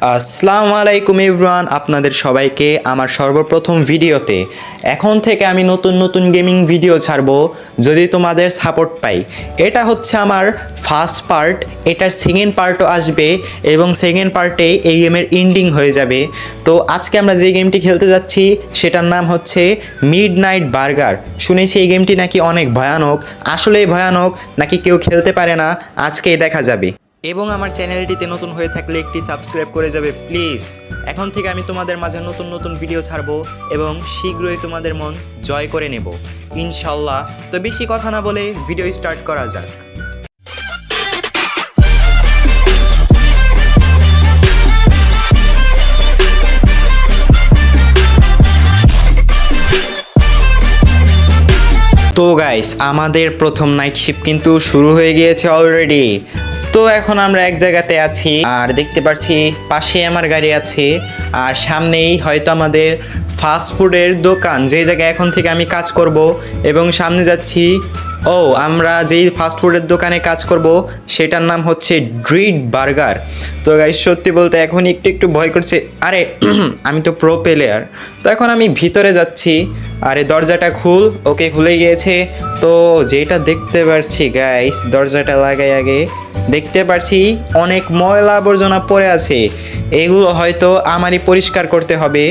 আসসালামু আলাইকুম এভরিওয়ান, আপনাদের সবাইকে আমার সর্বপ্রথম ভিডিওতে। এখন থেকে আমি নতুন নতুন গেমিং ভিডিও ছাড়বো যদি তোমাদের সাপোর্ট পাই। এটা হচ্ছে আমার ফার্স্ট পার্ট, এটার সেকেন্ড পার্টও আসবে এবং সেকেন্ড পার্টে এই গেমের এন্ডিং হয়ে যাবে। তো আজকে আমরা যে গেমটি খেলতে যাচ্ছি সেটার নাম হচ্ছে মিডনাইট বার্গার। শুনেছি এই গেমটি নাকি অনেক ভয়ানক, আসলেই ভয়ানক নাকি কেউ খেলতে পারে না, আজকেই দেখা যাবে। এবং আমার চ্যানেলটিতে নতুন হয়ে থাকলে একটি সাবস্ক্রাইব করে যাবে প্লিজ। এখন থেকে আমি তোমাদের মাঝে নতুন নতুন ভিডিও ছাড়বো এবং শীঘ্রই তোমাদের মন জয় করে নেব ইনশাল্লাহ। তো বেশি কথা না বলে ভিডিও স্টার্ট করা যাক। তো গাইস, আমাদের প্রথম নাইট শিফট কিন্তু শুরু হয়ে গিয়েছে অলরেডি। তো এখন আমরা এক জায়গাতে আছি আর দেখতে পাচ্ছি পাশে আমার গাড়ি আছে আর সামনেই হয়তো আমাদের ফাস্ট ফুডের দোকান, যে জায়গায় এখন থেকে আমি কাজ করব এবং সামনে যাচ্ছি। ও, আমরা যেই ফাস্ট ফুডের দোকানে কাজ করব সেটার নাম হচ্ছে ড্রিট বার্গার। তো গাইস, সত্যি বলতে এখন একটু একটু ভয় করছে। আরে আমি তো প্রো প্লেয়ার। তো এখন আমি ভিতরে যাচ্ছি। আরে দরজাটা খুল। ওকে, খুলে গিয়েছে। তো যেটা দেখতে পাচ্ছি গাইস, দরজাটা লাগাই আগে, দেখতে পাচ্ছি অনেক ময়লা আবর্জনা পড়ে আছে। এগুলো হয়তো আমারই পরিষ্কার করতে হবে।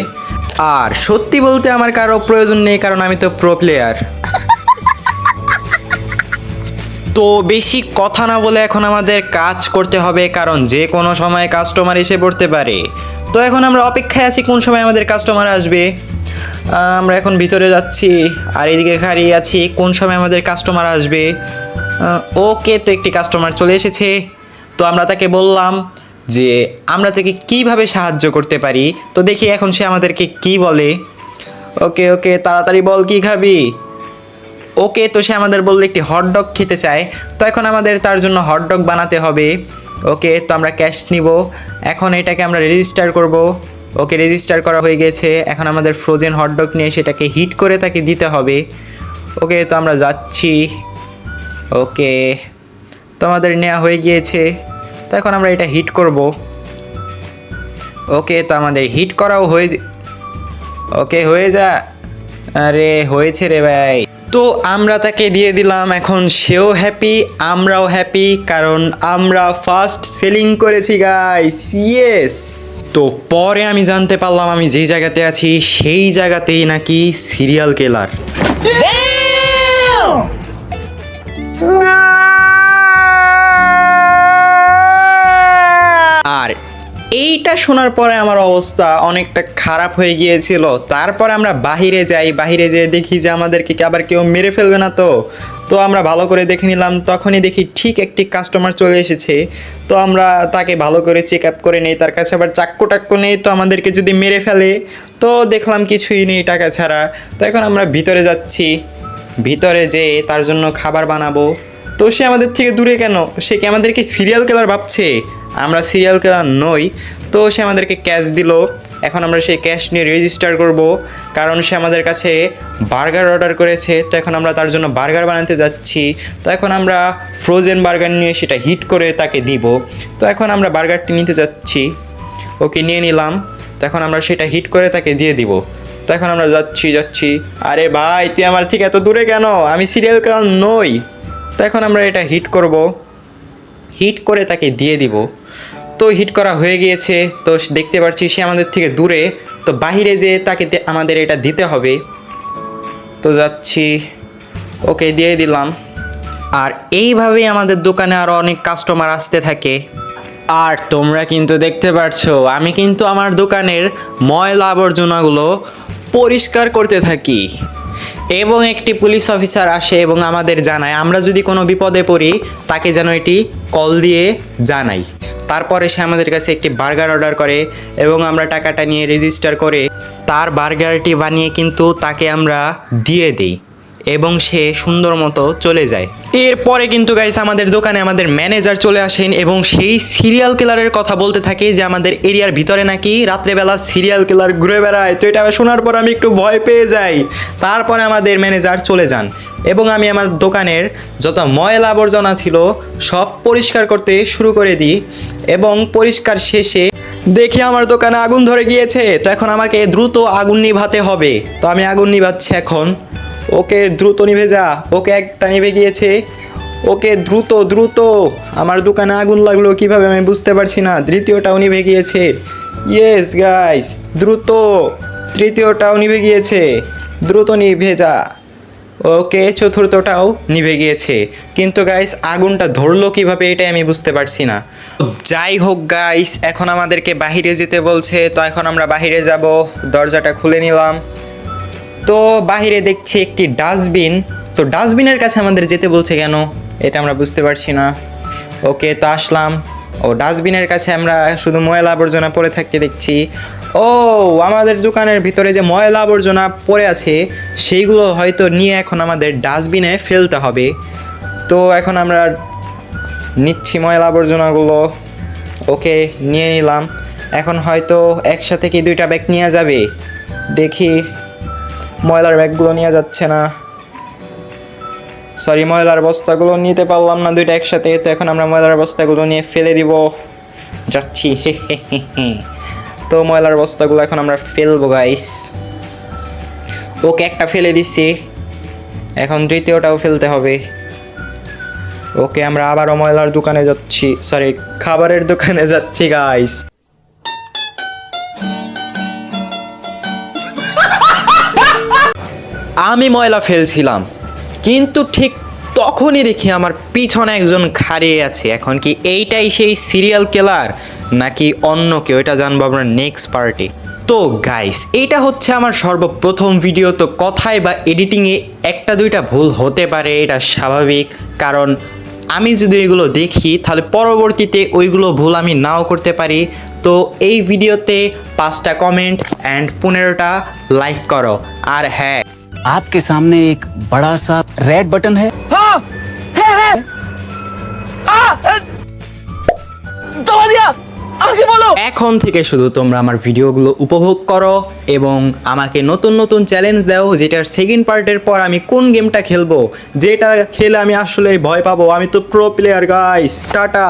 আর সত্যি বলতে আমার কারো প্রয়োজন নেই, কারণ আমি তো প্রো প্লেয়ার। তো বেশি কথা না বলে এখন আমাদের কাজ করতে হবে, কারণ যে কোনো সময় কাস্টমার এসে পড়তে পারে। তো এখন আমরা অপেক্ষায় আছি কোন সময় আমাদের কাস্টমার আসবে। আমরা এখন ভিতরে যাচ্ছি আর এদিকে দাঁড়িয়ে আছি কোন সময় আমাদের কাস্টমার আসবে। ওকে, তো একটি কাস্টমার চলে এসেছে। তো আমরা তাকে বললাম যে আমরা তাকে কিভাবে সাহায্য করতে পারি। তো দেখি এখন সে আমাদেরকে কি বলে। ওকে ওকে, তাড়াতাড়ি বল কি খাবি। ওকে, তো সে আমাদের বললো একটি হটডগ খেতে চায়। তো এখন আমাদের তার জন্য হটডগ বানাতে হবে। ওকে, তো আমরা ক্যাশ নিব। এখন এটাকে আমরা রেজিস্টার করব। ওকে, রেজিস্টার করা হয়ে গেছে। এখন আমাদের ফ্রোজেন হটডগ নিয়ে সেটাকে হিট করে তাকে দিতে হবে। ওকে, তো আমরা যাচ্ছি। ওকে, তো আমাদের নেওয়া হয়ে গিয়েছে। তো এখন আমরা এটা হিট করব। ওকে, তো আমাদের হিট করাও ওকে, হয়ে যা। আরে হয়েছে রে ভাই। তো আমরা তাকে দিয়ে দিলাম। এখন সেও হ্যাপি, আমরাও হ্যাপি, কারণ আমরা ফার্স্ট সেলিং করেছি গাইস। ইয়েস। তো পরে আমি জানতে পারলাম আমি যেই জায়গাতে আছি সেই জায়গাতেই নাকি সিরিয়াল কিলার। আর এইটা শোনার পরে আমার অবস্থা অনেকটা খারাপ হয়ে গিয়েছিল। তারপর আমরা বাহিরে যাই, বাহিরে যেয়ে দেখি যে আমাদেরকে আবার কেউ মেরে ফেলবে না। তো আমরা ভালো করে দেখে নিলাম, তখনই দেখি ঠিক একটি কাস্টমার চলে এসেছে। তো আমরা তাকে ভালো করে চেক আপ করে নেই, তার কাছে আবার চাক্কু টাক্কু নেই, তো আমাদেরকে যদি মেরে ফেলে। তো দেখলাম কিছুই নেই টাকা ছাড়া। তো এখন আমরা ভিতরে যাচ্ছি, ভিতরে যেয়ে তার জন্য খাবার বানাবো। তো সে আমাদের থেকে দূরে কেন? সে কি আমাদেরকে সিরিয়াল কিলার ভাবছে? আমরা সিরিয়াল কিলার নই। তো সে আমাদেরকে ক্যাশ দিল। এখন আমরা সেই ক্যাশ নিয়ে রেজিস্টার করব, কারণ সে আমাদের কাছে বার্গার অর্ডার করেছে। তো এখন আমরা তার জন্য বার্গার বানাতে যাচ্ছি। তো এখন আমরা ফ্রোজেন বার্গার নিয়ে সেটা হিট করে তাকে দিব। তো এখন আমরা বার্গারটি নিতে যাচ্ছি। ওকে, নিয়ে নিলাম। তো এখন আমরা সেটা হিট করে তাকে দিয়ে দিব। তো এখন আমরা যাচ্ছি। আরে ভাই, তুই আমার থেকে এত দূরে কেন? আমি সিরিয়াল কিলার নই। তো এখন আমরা এটা হিট করব, হিট করে তাকে দিয়ে দিব। তো হিট করা হয়ে গিয়েছে। তো দেখতে পাচ্ছি সে আমাদের থেকে দূরে। তো বাহিরে যেয়ে তাকে আমাদের এটা দিতে হবে। তো যাচ্ছি। ওকে, দিয়ে দিলাম। আর এইভাবেই আমাদের দোকানে আরও অনেক কাস্টমার আসতে থাকে। আর তোমরা কিন্তু দেখতে পাচ্ছো আমি কিন্তু আমার দোকানের ময়লা আবর্জনাগুলো পরিষ্কার করতে থাকি। এবং একটি পুলিশ অফিসার আসে এবং আমাদের জানায় আমরা যদি কোনো বিপদে পড়ি তাকে যেন এটি কল দিয়ে জানাই। তারপরে সে আমাদের কাছে একটি বার্গার অর্ডার করে এবং আমরা টাকাটা নিয়ে রেজিস্টার করে তার বার্গারটি বানিয়ে কিন্তু তাকে আমরা দিয়ে দিই এবং সে সুন্দর মতো চলে যায়। এরপরে কিন্তু গাইস আমাদের দোকানে আমাদের ম্যানেজার চলে আসেন এবং সেই সিরিয়াল কিলারের কথা বলতে থাকে যে আমাদের এরিয়ার ভিতরে নাকি রাত্রেবেলা সিরিয়াল কিলার ঘুরে বেড়ায়। তো এটা শোনার পর আমি একটু ভয় পেয়ে যাই। তারপরে আমাদের ম্যানেজার চলে যান এবং আমি আমার দোকানের যত ময়লা আবর্জনা ছিল সব পরিষ্কার করতে শুরু করে দিই এবং পরিষ্কার শেষে দেখি আমার দোকানে আগুন ধরে গিয়েছে, তো এখন আমাকে দ্রুত আগুন নিভাতে হবে। তো আমি আগুন নিভাচ্ছি এখন। ওকে দ্রুত নিভে যা। ওকে একটা নিভে গিয়েছে। ওকে দ্রুত দ্রুত। আমার দোকানে আগুন লাগলো কিভাবে আমি বুঝতে পারছি না। দ্বিতীয়টাও নিভে গিয়েছে। ইয়েস গাইস, দ্রুত। তৃতীয়টাও নিভে গিয়েছে। দ্রুত নিভে যা। ওকে চতুর্থটাও নিভে গিয়েছে, কিন্তু গাইস আগুনটা ধরলো কিভাবে এটাই আমি বুঝতে পারছি না। যাই হোক গাইস, এখন আমাদেরকে বাহিরে যেতে বলছে, তো এখন আমরা বাহিরে যাব। দরজাটা খুলে নিলাম। তো বাহিরে দেখছি একটি ডাস্টবিন। তো ডাস্টবিনের কাছে আমাদের যেতে বলছে কেন, এটা আমরা বুঝতে পারছি না। ওকে তো আসলাম। ও ডাস্টবিনের কাছে আমরা শুধু ময়লা আবর্জনা পড়ে থাকতে দেখছি। ও আমাদের দোকানের ভিতরে যে ময়লা আবর্জনা পড়ে আছে সেইগুলো হয়তো নিয়ে এখন আমাদের ডাস্টবিনে ফেলতে হবে। তো এখন আমরা নিচ্ছি ময়লা আবর্জনাগুলো। ওকে নিয়ে নিলাম। এখন হয়তো একসাথে কি 2টা ব্যাগ নিয়ে যাবে, দেখি। ময়লার ব্যাগগুলো নিয়ে যাচ্ছে না, সরি ময়লার বস্তাগুলো নিতে পারলাম না 2টা একসাথে। তো এখন আমরা ময়লার বস্তাগুলো নিয়ে ফেলে দিব যাচ্ছি। তো ময়লার বস্তাগুলো এখন আমরা ফেলবো গাইস। ওকে একটা ফেলে দিচ্ছি, এখন দ্বিতীয়টাও ফেলতে হবে। ওকে আমরা আবারও ময়লার দোকানে যাচ্ছি, সরি খাবারের দোকানে যাচ্ছি গাইস। আমি ময়লা ফেলছিলাম, কিন্তু ঠিক তখনই দেখি আমার পিছনে একজন খাড়িয়ে আছে। এখন কি এইটাই সেই সিরিয়াল কিলার নাকি অন্য কেউ, এটা জানবো আমরা নেক্সট পার্টি। তো গাইস এটা হচ্ছে আমার সর্বপ্রথম ভিডিও, তো কথায় বা এডিটিংয়ে 1-2টা ভুল হতে পারে, এটা স্বাভাবিক। কারণ আমি যদি এগুলো দেখি তাহলে পরবর্তীতে ওইগুলো ভুল আমি নাও করতে পারি। তো এই ভিডিওতে 5টা কমেন্ট অ্যান্ড 15টা লাইক করো। আর হ্যাঁ, आपके सामने एक बड़ा सा रेड बटन है। हाँ, है। दबा दिया, आगे बोलो। এখন থেকে শুধু তোমরা আমার ভিডিওগুলো উপভোগ করো এবং আমাকে নতুন নতুন চ্যালেঞ্জ দাও, যেটার সেকেন্ড পার্টের পর আমি কোন গেমটা খেলবো, যেটা খেলে আমি আসলে ভয় পাবো। আমি তো প্রো প্লেয়ার গাইস। টাটা।